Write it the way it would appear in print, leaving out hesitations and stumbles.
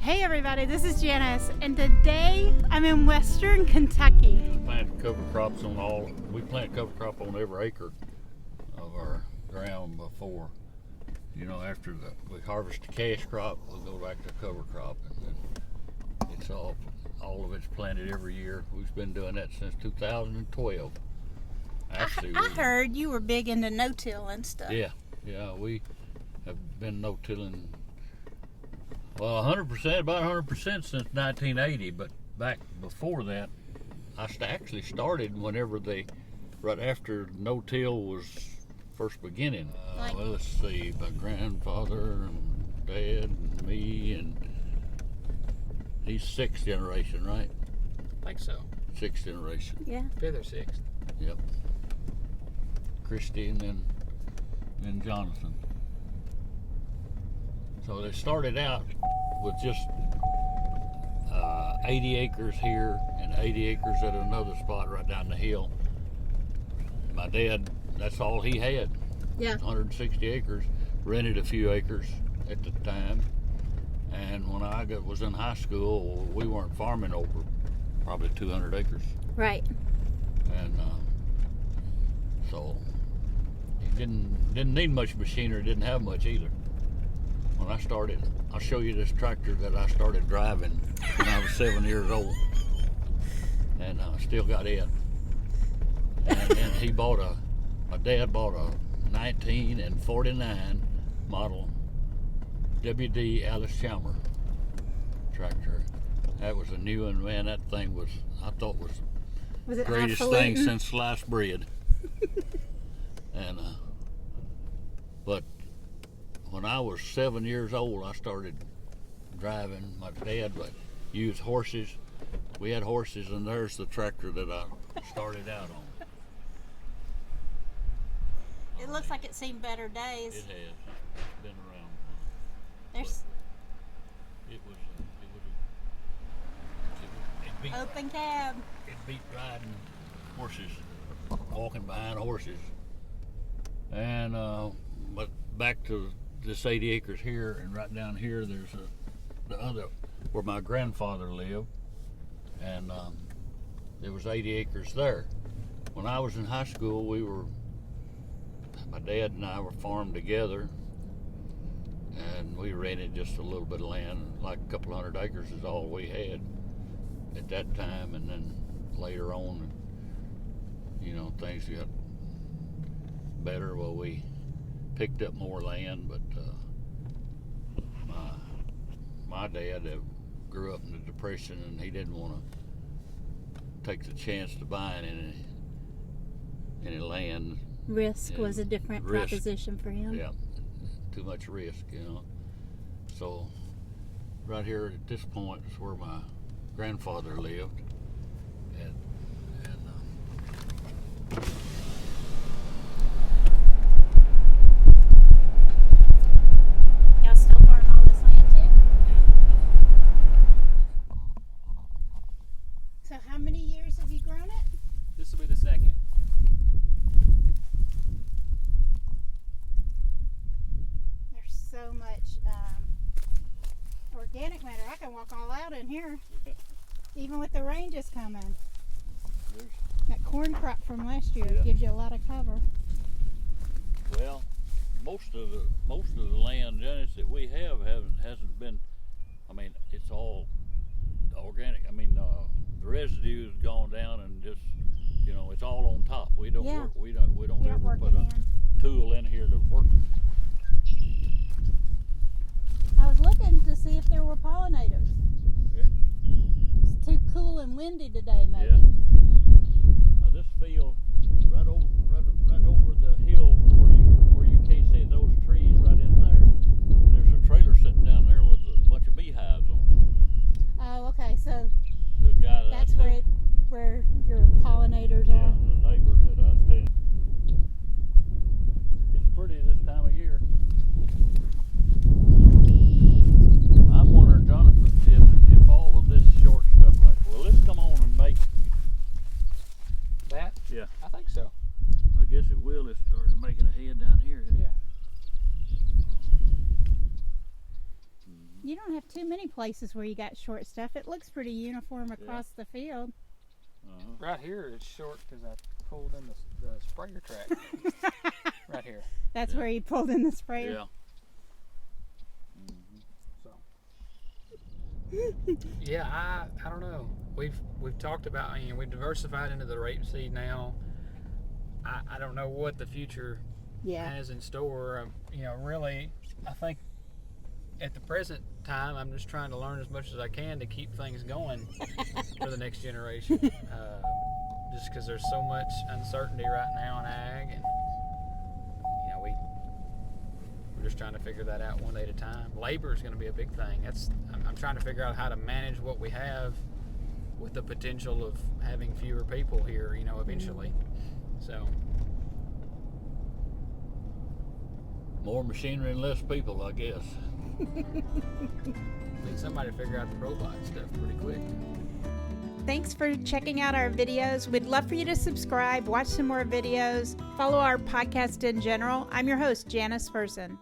Hey everybody, this is Janice, and today I'm in western Kentucky. We plant cover crops we plant cover crop on every acre of our ground before. You know, after we harvest the cash crop, we'll go back to cover crop, and then it's all of it's planted every year. We've been doing that since 2012. Actually, I heard you were big into no-till and stuff. Yeah, we have been no-tilling. Well, 100%, about 100% since 1980, but back before that, I actually started right after no-till was first beginning. Well, let's see, my grandfather and dad and me, and he's sixth generation, right? I think so. Sixth generation. Yeah. Fifth or sixth. Yep. Kristia and then Jonathan. So they started out with just 80 acres here and 80 acres at another spot right down the hill. My dad, that's all he had. Yeah. 160 acres. Rented a few acres at the time. And when I was in high school, we weren't farming over probably 200 acres. Right. And so he didn't need much machinery, didn't have much either. When I started, I'll show you this tractor that I started driving when I was 7 years old, and I still got it. And then my dad bought a 1949 model WD Alice Chalmer tractor. That was a new one, man. That thing I thought was the greatest thing since sliced bread. And but when I was 7 years old, I started driving. My dad would use horses. We had horses, and there's the tractor that I started out on. It looks like it's seen better days. It has. It's been around. There's It beat, open cab. It beat riding horses, walking behind horses. And but back to this 80 acres here, and right down here there's the other where my grandfather lived, and there was 80 acres there. When I was in high school, my dad and I were farmed together, and we rented just a little bit of land, like a couple hundred acres is all we had at that time. And then later on, you know, things got better. Well, we picked up more land, but my dad grew up in the Depression, and he didn't want to take the chance to buying any land. Risk was a different proposition for him. Yeah, too much risk, you know. So right here at this point is where my grandfather lived, and Y'all still farm all this land too? So how many years have you grown it? This will be the second. There's so much organic matter. I can walk all out in here, even with the rain just coming. That corn crop from last year gives you a lot of cover. Well, most of the land, Janice, that we hasn't been. I mean, it's all organic. I mean, the residue's gone down, and just, you know, it's all on top. We don't Yeah. work. We don't ever work put it a in. tool in here to work. I was looking to see if there were pollinators. Yeah. It's too cool and windy today, maybe. Yeah. Now this field right over the hill where you can't see those trees right in there. There's a trailer sitting down there with a bunch of beehives on it. Oh, okay. So The guy that's where your pollinators yeah, are. the neighbor that I stayed. It's pretty this time of year. I'm wondering, Jonathan, if all of this short stuff, like, well, let's come on and make That? Yeah. I too many places where you got short stuff. It looks pretty uniform across the field. Right here it's short because I pulled in the sprayer track. Right here. That's where you pulled in the sprayer. Yeah. Yeah, I don't know. We've talked about, we've diversified into the rapeseed now. I don't know what the future has in store. Really, I think at the present time, I'm just trying to learn as much as I can to keep things going for the next generation. Just because there's so much uncertainty right now in ag, and we're just trying to figure that out one day at a time. Labor is going to be a big thing. I'm trying to figure out how to manage what we have with the potential of having fewer people here, eventually. So More machinery and less people, I guess. Need somebody to figure out the robot stuff pretty quick. Thanks for checking out our videos. We'd love for you to subscribe, watch some more videos, follow our podcast in general. I'm your host, Janice Ferson.